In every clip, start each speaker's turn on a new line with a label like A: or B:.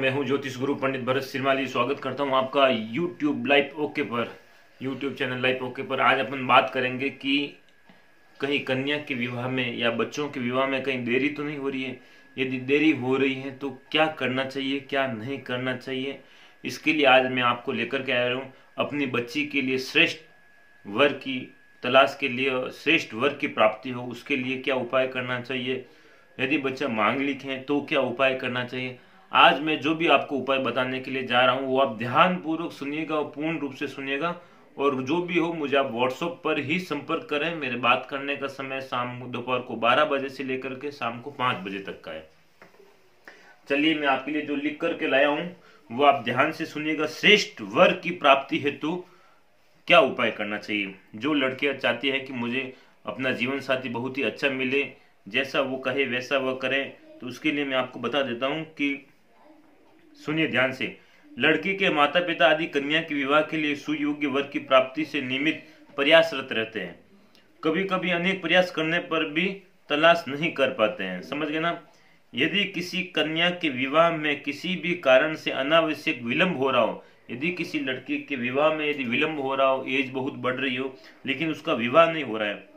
A: मैं हूं ज्योतिष गुरु पंडित भरत सिरमाली। स्वागत करता हूं आपका यूट्यूब लाइव ओके पर, यूट्यूब चैनल लाइव ओके पर। आज अपन बात करेंगे कि कहीं कन्या के विवाह में या बच्चों के विवाह में कहीं देरी तो नहीं हो रही है। यदि देरी हो रही है तो क्या करना चाहिए, क्या नहीं करना चाहिए, इसके लिए आज मैं आपको लेकर के आया हूँ। अपनी बच्ची के लिए श्रेष्ठ वर की तलाश के लिए, श्रेष्ठ वर की प्राप्ति हो उसके लिए क्या उपाय करना चाहिए, यदि बच्चा मांगलिक है तो क्या उपाय करना चाहिए। आज मैं जो भी आपको उपाय बताने के लिए जा रहा हूँ वो आप ध्यान पूर्वक सुनिएगा और पूर्ण रूप से सुनिएगा। और जो भी हो मुझे आप व्हाट्सएप पर ही संपर्क करें। मेरे बात करने का समय शाम दोपहर को 12 बजे से लेकर के शाम को 5 बजे तक का है। चलिए मैं आपके लिए जो लिख करके लाया हूँ वो आप ध्यान से सुनिएगा। श्रेष्ठ वर की प्राप्ति हेतु क्या उपाय करना चाहिए। जो लड़कियां चाहती है कि मुझे अपना जीवन साथी बहुत ही अच्छा मिले, जैसा वो कहे वैसा वह करे, तो उसके लिए मैं आपको बता देता हूं कि सुनिए ध्यान से। लड़की के माता पिता आदि कन्या के विवाह के लिए सुयोग्य वर की प्राप्ति से नियमित प्रयासरत रहते हैं। कभी कभी अनेक प्रयास करने पर भी तलाश नहीं कर पाते हैं। समझ गए ना। यदि किसी कन्या के विवाह में किसी भी कारण से अनावश्यक विलंब हो रहा हो, यदि किसी लड़की के विवाह में यदि विलंब हो रहा हो, एज बहुत बढ़ रही हो लेकिन उसका विवाह नहीं हो रहा है,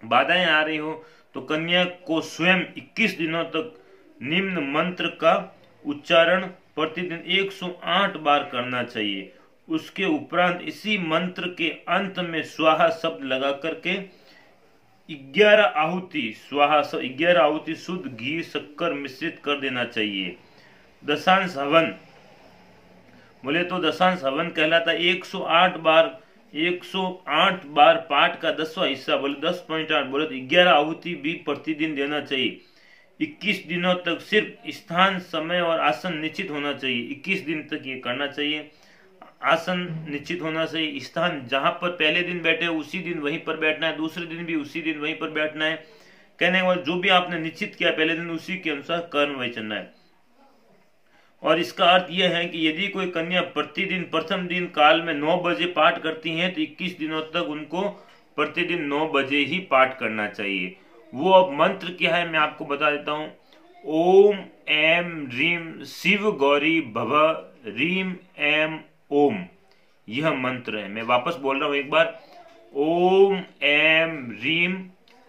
A: बाधाएं आ रही हो, तो कन्या को स्वयं 21 दिनों तक निम्न मंत्र का उच्चारण प्रतिदिन 108 बार करना चाहिए। उसके उपरांत इसी मंत्र के अंत में स्वाहा शब्द लगा करके 11 आहुति, स्वाहा 11 आहुति शुद्ध घी शक्कर मिश्रित कर देना चाहिए। दशांश हवन बोले तो दशांश हवन कहलाता 108 बार पाठ का 10वां हिस्सा बोले 10.8 बोले तो 11 आहुति भी प्रतिदिन देना चाहिए। 21 दिनों तक सिर्फ स्थान, समय और आसन निश्चित होना चाहिए। 21 दिन तक ये करना चाहिए। आसन निश्चित होना चाहिए, स्थान जहां पर पहले दिन बैठे उसी दिन वहीं पर बैठना है, दूसरे दिन भी उसी दिन वहीं पर बैठना है। कहने के बाद जो भी आपने निश्चित किया पहले दिन उसी के अनुसार कर्म वही चलना है। और इसका अर्थ यह है कि यदि कोई कन्या प्रतिदिन प्रथम दिन काल में 9 बजे पाठ करती हैं तो 21 दिनों तक उनको प्रतिदिन 9 बजे ही पाठ करना चाहिए। वो अब मंत्र क्या है मैं आपको बता देता हूं। ओम एम रीम शिव गौरी भव रीम एम ओम, यह मंत्र है। मैं वापस बोल रहा हूं एक बार। ओम एम रीम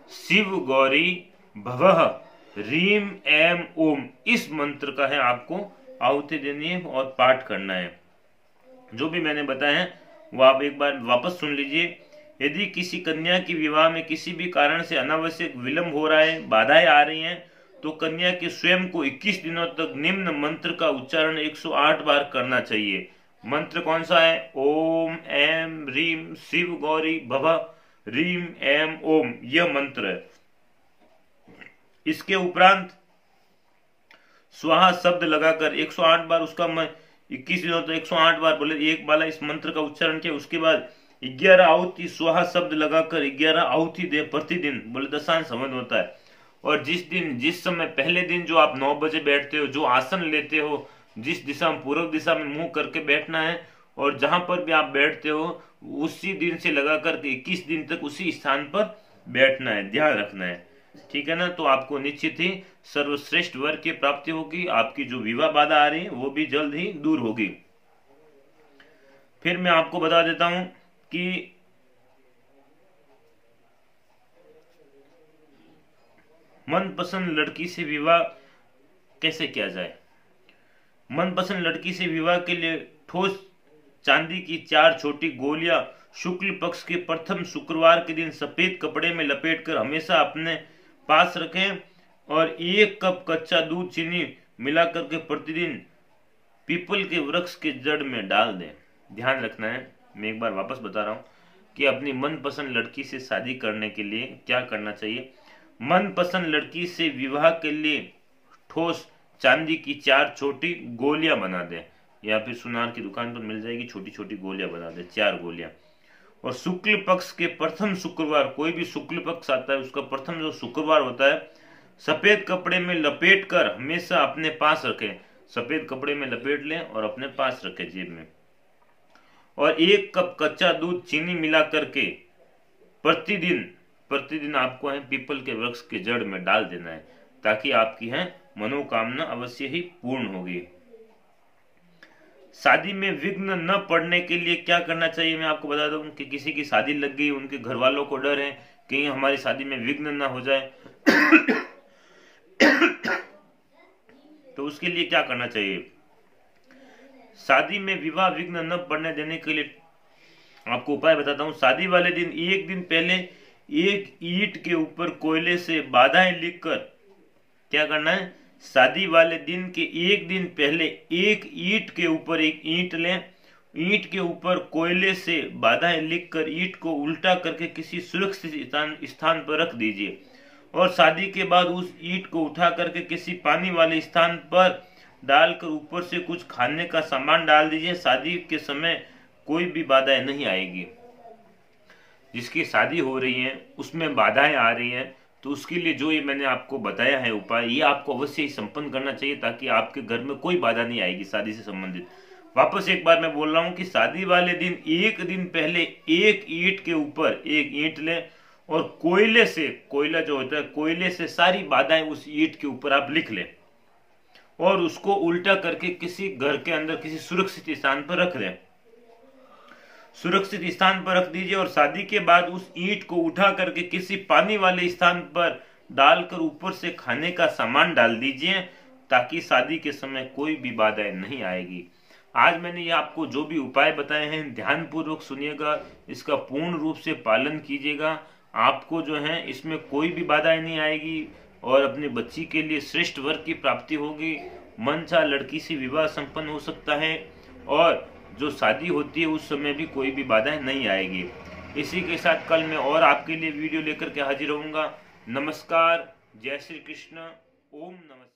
A: शिव गौरी भव रीम एम ओम, इस मंत्र का है आपको आहुति देनी है और पाठ करना है। जो भी मैंने बताया है वो आप एक बार वापस सुन लीजिए। यदि किसी कन्या के विवाह में किसी भी कारण से अनावश्यक विलंब हो रहा है, बाधाएं आ रही हैं, तो कन्या के स्वयं को 21 दिनों तक निम्न मंत्र का उच्चारण 108 बार करना चाहिए। मंत्र कौन सा है? ओम एम रीम शिव गौरी भव रीम एम ओम, यह मंत्र है। इसके उपरांत स्वाहा शब्द लगाकर 108 बार उसका 21 दिनों तक 108 बार बोले एक बाला इस मंत्र का उच्चारण किया। उसके बाद 11 आहुति स्वाहा शब्द लगाकर 11 आहुति दे प्रतिदिन बोले दशांश हवन होता है। और जिस समय पहले दिन जो आप 9 बजे बैठते हो, जो आसन लेते हो, जिस दिशा में पूर्व दिशा में मुंह करके बैठना है और जहां पर भी आप बैठते हो उसी दिन से लगा करके 21 दिन तक उसी स्थान पर बैठना है, ध्यान रखना है। ठीक है ना। तो आपको निश्चित ही सर्वश्रेष्ठ वर की प्राप्ति होगी। आपकी जो विवाह बाधा आ रही है वो भी जल्द ही दूर होगी। फिर मैं आपको बता देता हूं कि मनपसंद लड़की से विवाह कैसे किया जाए। मनपसंद लड़की से विवाह के लिए ठोस चांदी की 4 छोटी गोलियां शुक्ल पक्ष के प्रथम शुक्रवार के दिन सफेद कपड़े में लपेटकर हमेशा अपने पास रखें और 1 कप कच्चा दूध चीनी मिलाकर के प्रतिदिन पीपल के वृक्ष के जड़ में डाल दें। ध्यान रखना है, मैं एक बार वापस बता रहा हूं कि अपनी मनपसंद लड़की से शादी करने के लिए क्या करना चाहिए। मनपसंद लड़की से विवाह के लिए ठोस चांदी की 4 छोटी गोलियां बना दें, या फिर सुनार की दुकान पर मिल जाएगी, छोटी छोटी गोलियां बना दें, 4 गोलियां। और शुक्ल पक्ष के प्रथम शुक्रवार, कोई भी शुक्ल पक्ष आता है उसका प्रथम जो शुक्रवार होता है, सफेद कपड़े में लपेट कर हमेशा अपने पास रखें। सफेद कपड़े में लपेट लें और अपने पास रखें जेब में। और 1 कप कच्चा दूध चीनी मिला करके प्रतिदिन आपको है पीपल के वृक्ष के जड़ में डाल देना है, ताकि आपकी है मनोकामना अवश्य ही पूर्ण होगी। शादी में विघ्न न पड़ने के लिए क्या करना चाहिए मैं आपको बता दूं कि किसी की शादी लग गई, उनके घर वालों को डर है कहीं हमारी शादी में विघ्न न हो जाए तो उसके लिए क्या करना चाहिए। शादी में विवाह विघ्न न पड़ने देने के लिए आपको उपाय बताता हूँ। शादी वाले दिन एक दिन पहले एक ईंट के ऊपर कोयले से बाधाएं लिखकर क्या करना है, शादी वाले दिन के एक दिन पहले एक ईंट के ऊपर एक ईंट लें, ईंट के ऊपर कोयले से बाधाएं लिखकर ईंट को उल्टा करके किसी सुरक्षित स्थान पर रख दीजिए और शादी के बाद उस ईंट को उठा करके किसी पानी वाले स्थान पर डालकर ऊपर से कुछ खाने का सामान डाल दीजिए। शादी के समय कोई भी बाधाएं नहीं आएगी। जिसकी शादी हो रही है उसमें बाधाएं आ रही हैं तो उसके लिए जो ये मैंने आपको बताया है उपाय, ये आपको अवश्य ही संपन्न करना चाहिए ताकि आपके घर में कोई बाधा नहीं आएगी शादी से संबंधित। वापस एक बार मैं बोल रहा हूँ कि शादी वाले दिन एक दिन पहले एक ईंट के ऊपर एक ईंट लें और कोयले से, कोयला जो होता है कोयले से सारी बाधाएं उस ईंट के ऊपर आप लिख लें और उसको उल्टा करके किसी घर के अंदर किसी सुरक्षित स्थान पर रख दें, सुरक्षित स्थान पर रख दीजिए और शादी के बाद उस ईंट को उठा करके किसी पानी वाले स्थान पर डालकर ऊपर से खाने का सामान डाल दीजिए ताकि शादी के समय कोई भी बाधाएं नहीं आएगी। आज मैंने ये आपको जो भी उपाय बताए हैं ध्यानपूर्वक सुनिएगा, इसका पूर्ण रूप से पालन कीजिएगा। आपको जो है इसमें कोई भी बाधाएं नहीं आएगी और अपनी बच्ची के लिए श्रेष्ठ वर की प्राप्ति होगी। मनचाह लड़की से विवाह संपन्न हो सकता है और जो शादी होती है उस समय भी कोई भी बाधाएं नहीं आएगी। इसी के साथ कल मैं और आपके लिए वीडियो लेकर के हाजिर रहूंगा। नमस्कार, जय श्री कृष्ण, ओम नमः।